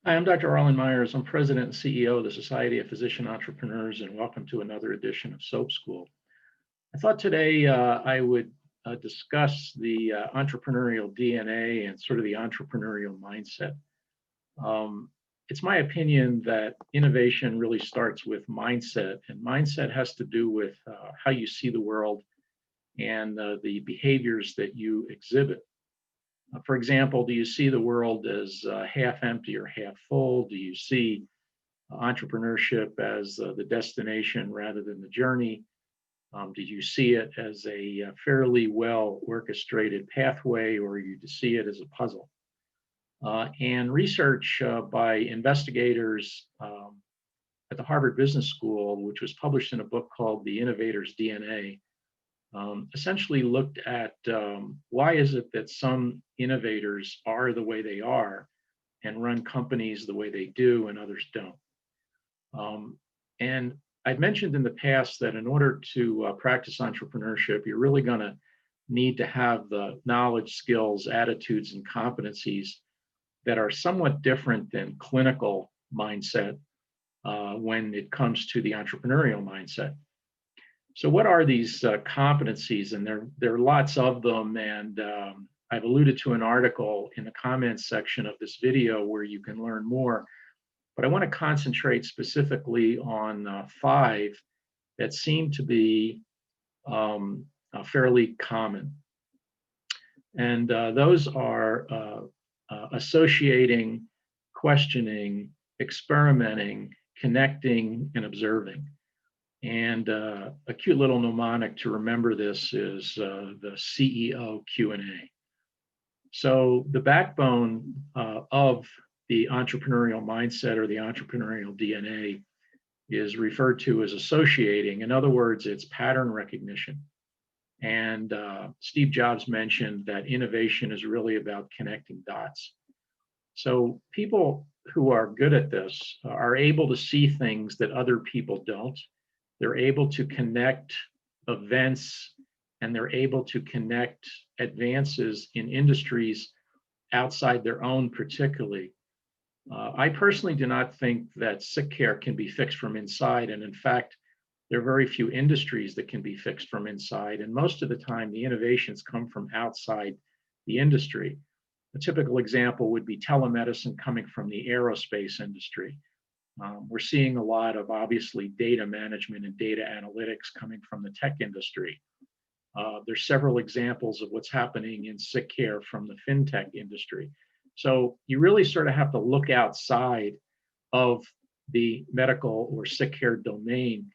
Hi, I'm Dr. Arlen Myers. I'm President and CEO of the Society of Physician Entrepreneurs, and welcome to another edition of SoPE School. I thought today I would discuss the entrepreneurial DNA and sort of the entrepreneurial mindset. It's my opinion that innovation really starts with mindset, and mindset has to do with how you see the world and the behaviors that you exhibit. For example, do you see the world as half empty or half full? Do you see entrepreneurship as the destination rather than the journey? Did you see it as a fairly well orchestrated pathway, or you see it as a puzzle? And research by investigators at the Harvard Business School, which was published in a book called The Innovator's DNA, essentially looked at why is it that some innovators are the way they are and run companies the way they do and others don't. And I've mentioned in the past that in order to practice entrepreneurship, you're really going to need to have the knowledge, skills, attitudes, and competencies that are somewhat different than clinical mindset when it comes to the entrepreneurial mindset. So what are these competencies? And there are lots of them. And I've alluded to an article in the comments section of this video where you can learn more. But I want to concentrate specifically on 5 that seem to be fairly common. And those are associating, questioning, experimenting, connecting, and observing. And a cute little mnemonic to remember this is the CEO Q&A. So the backbone of the entrepreneurial mindset or the entrepreneurial DNA is referred to as associating. In other words, it's pattern recognition. And Steve Jobs mentioned that innovation is really about connecting dots. So people who are good at this are able to see things that other people don't. They're able to connect events, and they're able to connect advances in industries outside their own particularly. I personally do not think that sick care can be fixed from inside. And in fact, there are very few industries that can be fixed from inside. And most of the time, the innovations come from outside the industry. A typical example would be telemedicine coming from the aerospace industry. We're seeing a lot of obviously data management and data analytics coming from the tech industry. There's several examples of what's happening in sick care from the fintech industry. So you really sort of have to look outside of the medical or sick care domain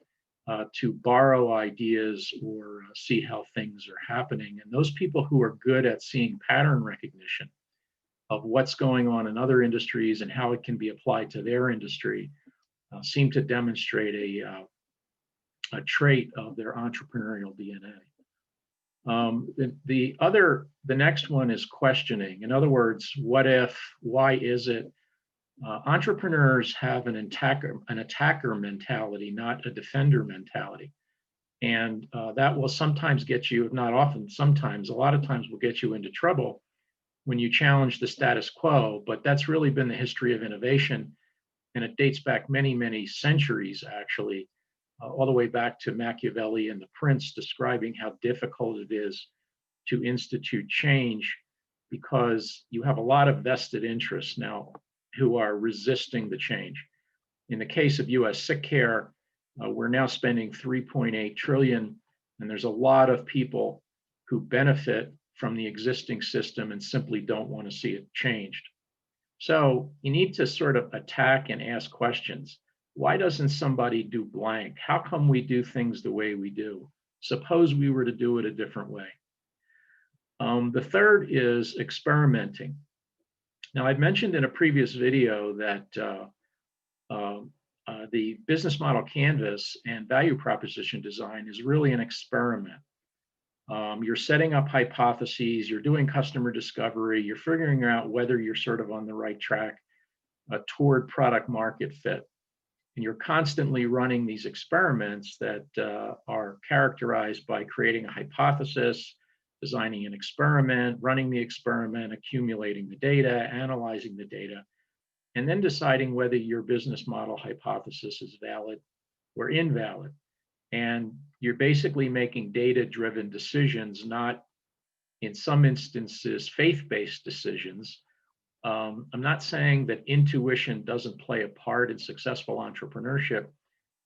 to borrow ideas or see how things are happening. And those people who are good at seeing pattern recognition of what's going on in other industries and how it can be applied to their industry seem to demonstrate a trait of their entrepreneurial DNA. The next one is questioning. In other words, what if, why is it? Entrepreneurs have an attacker mentality, not a defender mentality. And that will sometimes get you, if not often, sometimes, a lot of times will get you into trouble when you challenge the status quo. But that's really been the history of innovation. And it dates back many, many centuries, actually, all the way back to Machiavelli and the Prince describing how difficult it is to institute change because you have a lot of vested interests now who are resisting the change. In the case of US sick care, we're now spending 3.8 trillion, and there's a lot of people who benefit from the existing system and simply don't want to see it changed. So you need to sort of attack and ask questions. Why doesn't somebody do blank? How come we do things the way we do? Suppose we were to do it a different way. The third is experimenting. Now, I've mentioned in a previous video that the business model canvas and value proposition design is really an experiment. You're setting up hypotheses, you're doing customer discovery, you're figuring out whether you're sort of on the right track toward product market fit. And you're constantly running these experiments that are characterized by creating a hypothesis, designing an experiment, running the experiment, accumulating the data, analyzing the data. and then deciding whether your business model hypothesis is valid or invalid. And you're basically making data-driven decisions, not in some instances faith-based decisions. I'm not saying that intuition doesn't play a part in successful entrepreneurship,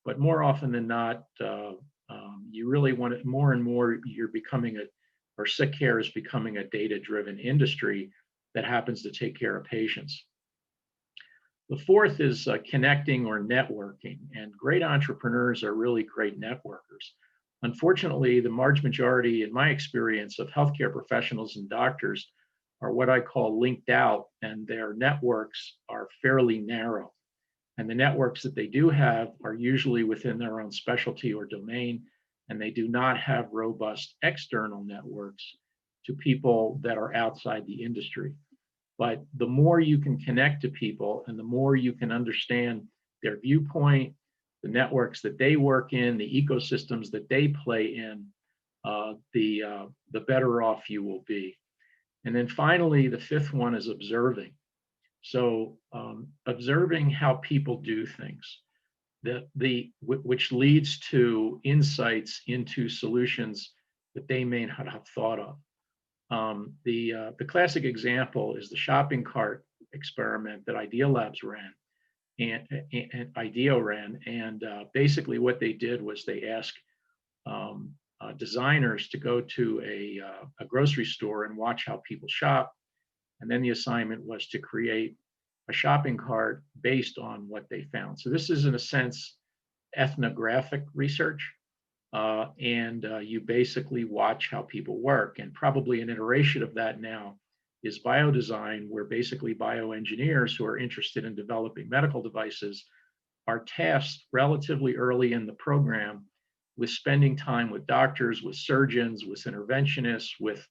but more often than not, you really want it more and more. You're becoming or sick care is becoming a data-driven industry that happens to take care of patients. The fourth is connecting or networking, and great entrepreneurs are really great networkers. Unfortunately, the large majority, in my experience, of healthcare professionals and doctors are what I call linked out, and their networks are fairly narrow. And the networks that they do have are usually within their own specialty or domain, and they do not have robust external networks to people that are outside the industry. But the more you can connect to people and the more you can understand their viewpoint, the networks that they work in, the ecosystems that they play in, the better off you will be. And then finally, the fifth one is observing. So observing how people do things, which leads to insights into solutions that they may not have thought of. The classic example is the shopping cart experiment that Idea Labs ran, and IDEO ran. And basically what they did was they asked designers to go to a grocery store and watch how people shop. And then the assignment was to create a shopping cart based on what they found. So this is, in a sense, ethnographic research. You basically watch how people work. And probably an iteration of that now is biodesign, where basically bioengineers who are interested in developing medical devices are tasked relatively early in the program with spending time with doctors, with surgeons, with interventionists, with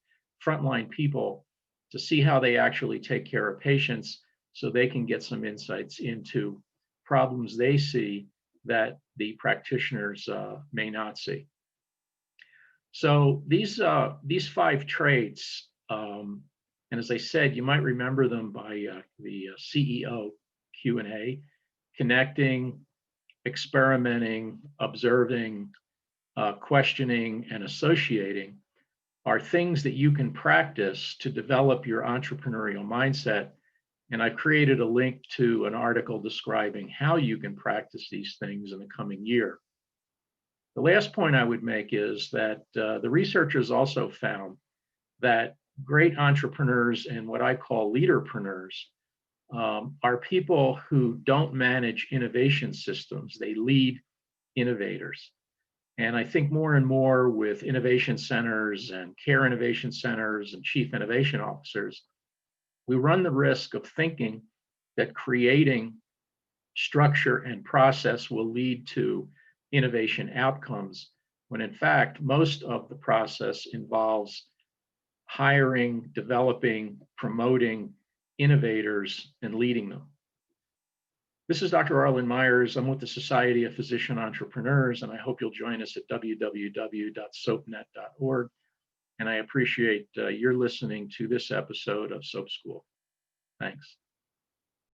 frontline people to see how they actually take care of patients, so they can get some insights into problems they see that the practitioners may not see. So these 5 traits, and as I said, you might remember them by the CEO Q&A: connecting, experimenting, observing, questioning, and associating are things that you can practice to develop your entrepreneurial mindset. And I've created a link to an article describing how you can practice these things in the coming year. The last point I would make is that the researchers also found that great entrepreneurs and what I call leaderpreneurs are people who don't manage innovation systems, they lead innovators. And I think more and more with innovation centers and care innovation centers and chief innovation officers, we run the risk of thinking that creating structure and process will lead to innovation outcomes, when in fact, most of the process involves hiring, developing, promoting innovators, and leading them. This is Dr. Arlen Myers. I'm with the Society of Physician Entrepreneurs, and I hope you'll join us at www.sopenet.org. And I appreciate your listening to this episode of SoPE School. Thanks.